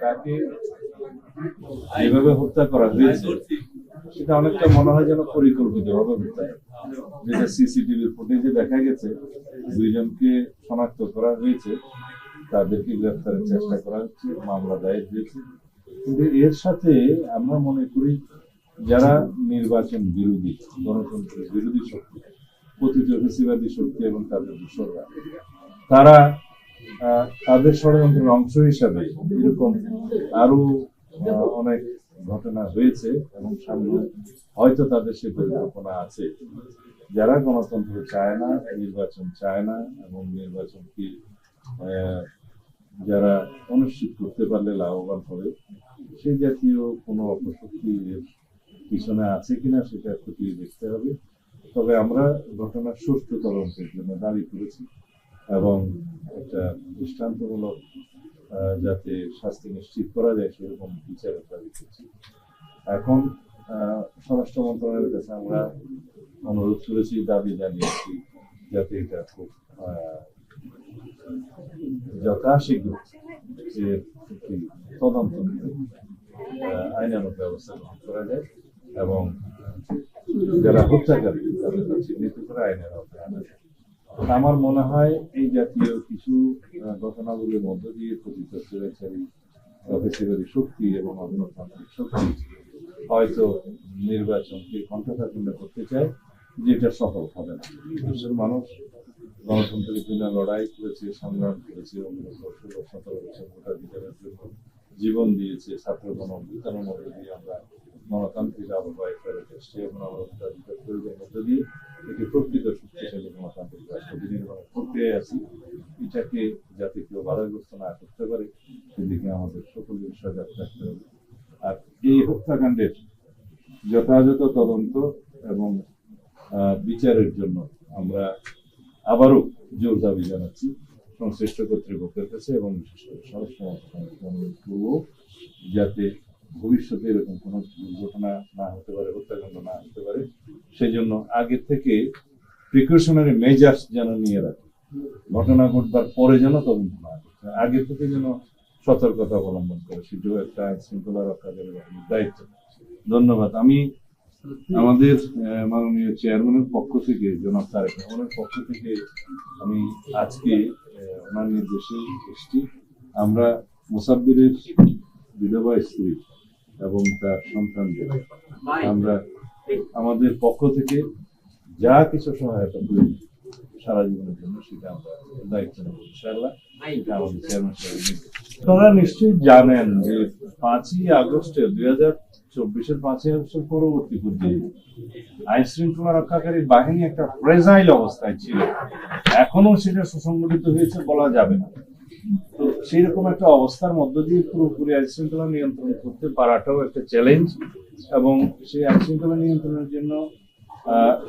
তাকে যেভাবে হত্যা করা হয়েছে সেটা অনেকটা মনে হয় যেন পরিকল্পিতভাবে হত্যা, যেটা সিসিটিভির ফুটেজে দেখা গেছে। দুইজনকে শনাক্ত করা হয়েছে, তাদেরকে গ্রেফতারের চেষ্টা করা হচ্ছে, মামলা দায়ের হয়েছে। কিন্তু এর সাথে আমরা মনে করি যারা নির্বাচন বিরোধী, গণতন্ত্রের বিরোধী শক্তি, প্রতিটি ফেসিবাদী শক্তি এবং তাদের দোসররা, তারা তাদের ষড়যন্ত্রের অংশ হিসাবে এরকম আরো অনেক ঘটনা হয়েছে এবং সামনে হয়তো তাদের সে পরিকল্পনা আছে। যারা গণতন্ত্র চায় না, নির্বাচন চায় না এবং নির্বাচনকে যারা অনিশ্চিত করতে পারলে লাভবান হবে, সেই জাতীয় কোনো অপশক্তি এর পিছনে আছে কিনা সেটা খতিয়ে দেখতে হবে। তবে আমরা ঘটনার সুষ্ঠু তদন্তের জন্য দাবি করেছি এবং একটা দৃষ্টান্তমূলক যাতে শাস্তি নিশ্চিত করা যায় সেরকম বিচারের দাবি করছি। এখন স্বরাষ্ট্র মন্ত্রণালয়ের কাছে আমরা অনুরোধ করেছি, দাবি জানিয়েছি যাতে এটা খুব যথাশীঘ্র এর একটি তদন্ত আইনানুগ ব্যবস্থা গ্রহণ করা যায় এবং যারা হত্যাকারী তাদেরকে চিহ্নিত করে আইনের আওতায় আনা যায়। আমার মনে হয় এই জাতীয় কিছু ঘটনাগুলির মধ্য দিয়ে কথিত স্বৈরাচারী ফেসিবাদী শক্তি এবং অগণতান্ত্রিক শক্তি হয়তো নির্বাচনকে কণ্ঠকাঠিন্য করতে চায়, যেটা সফল হবে না। দেশের মানুষ গণতন্ত্রের জন্য লড়াই করেছে, সংগ্রাম করেছে, 16-17 বছর ভোটাধিকারের জন্য জীবন দিয়েছে। ছাত্র গণ-অভ্যুত্থানের মধ্য দিয়ে আমরা গণতান্ত্রিক আবহাওয়ায় ফেরত এসেছি এবং আমরা ভোটাধিকার প্রয়োগের মধ্য দিয়ে একটি প্রকৃত শক্তিশালী গণতান্ত্রিক রাষ্ট্র বিনির্মাণের প্রক্রিয়ায় আছি। এটাকে যাতে কেউ বাধাগ্রস্ত না করতে পারে সেদিকে আমাদের সকলের সজাগ থাকতে হবে। আর এই হত্যাকাণ্ডের যথাযথ তদন্ত এবং বিচারের জন্য আমরা আবারও জোর দাবি জানাচ্ছি সংশ্লিষ্ট কর্তৃপক্ষের কাছে এবং বিশেষ করে স্বরাষ্ট্র মন্ত্রণালয়কে অনুরোধ করব যাতে ভবিষ্যতে এরকম কোনো দুর্ঘটনা না হতে পারে, হত্যাকাণ্ড না হতে পারে, সেজন্য আগে থেকে প্রিকশনারি মেজার্স যেন নিয়ে রাখে। ঘটনা ঘটবার পরে যেন তদন্ত না করতে, আগে থেকে যেন সতর্কতা অবলম্বন করে, সেটাও একটা আইন শৃঙ্খলা রক্ষাকারী বাহিনীর দায়িত্ব। ধন্যবাদ। আমি আমাদের মাননীয় চেয়ারম্যানের পক্ষ থেকে, জনাব তারেক রহমানের পক্ষ থেকে আমি আজকে ওনার নির্দেশে এসেছি। আমরা মুসাব্বিরের বিধবা স্ত্রী এবং তার সন্তানদের আমরা আমাদের পক্ষ থেকে যা কিছু সহায়তা করি সারা জীবনের জন্য সেটা আমরা দায়িত্ব নেব ইনশাআল্লাহ। এটা আমাদের চেয়ারম্যান সাহেব। আপনারা নিশ্চয়ই জানেন যে 5ই আগস্ট 2024-এর 5ই আগস্টের পরবর্তী পর্যায়ে আইন শৃঙ্খলা রক্ষাকারী বাহিনী একটা ফ্রেজাইল অবস্থায় ছিল। এখনো সেটা সুসংগঠিত হয়েছে বলা যাবে না। তো সেই রকম একটা অবস্থার মধ্য দিয়ে পুরোপুরি আইন শৃঙ্খলা নিয়ন্ত্রণ করতে পারাটাও একটা চ্যালেঞ্জ এবং সেই আইন শৃঙ্খলা নিয়ন্ত্রণের জন্য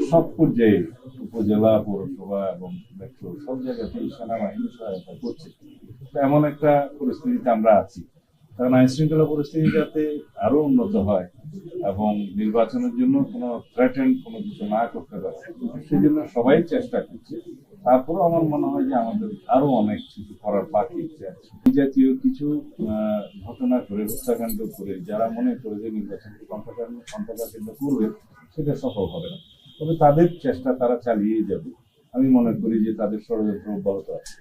সব পর্যায়ে উপজেলা, পৌরসভা এবং মেট্রো সব জায়গাতেই সেনাবাহিনী সহায়তা করছে। এমন একটা পরিস্থিতিতে আমরা আছি, কারণ আইন শৃঙ্খলা পরিস্থিতি যাতে আরো উন্নত হয় এবং নির্বাচনের জন্য কোনো থ্রেটেন্ড কোনো কিছু না করতে পারে সেই জন্য সবাই চেষ্টা করছে। তারপরেও আমার মনে হয় যে আমাদের আরো অনেক কিছু করার বাকি আছে। এই জাতীয় কিছু ঘটনা করে, হত্যাকাণ্ড করে যারা মনে করে যে নির্বাচনকে কণ্ঠকাঠিন্য করবে সেটা সফল হবে না, তবে তাদের চেষ্টা তারা চালিয়ে যাবে। আমি মনে করি যে তাদের ষড়যন্ত্র অব্যাহত আছে।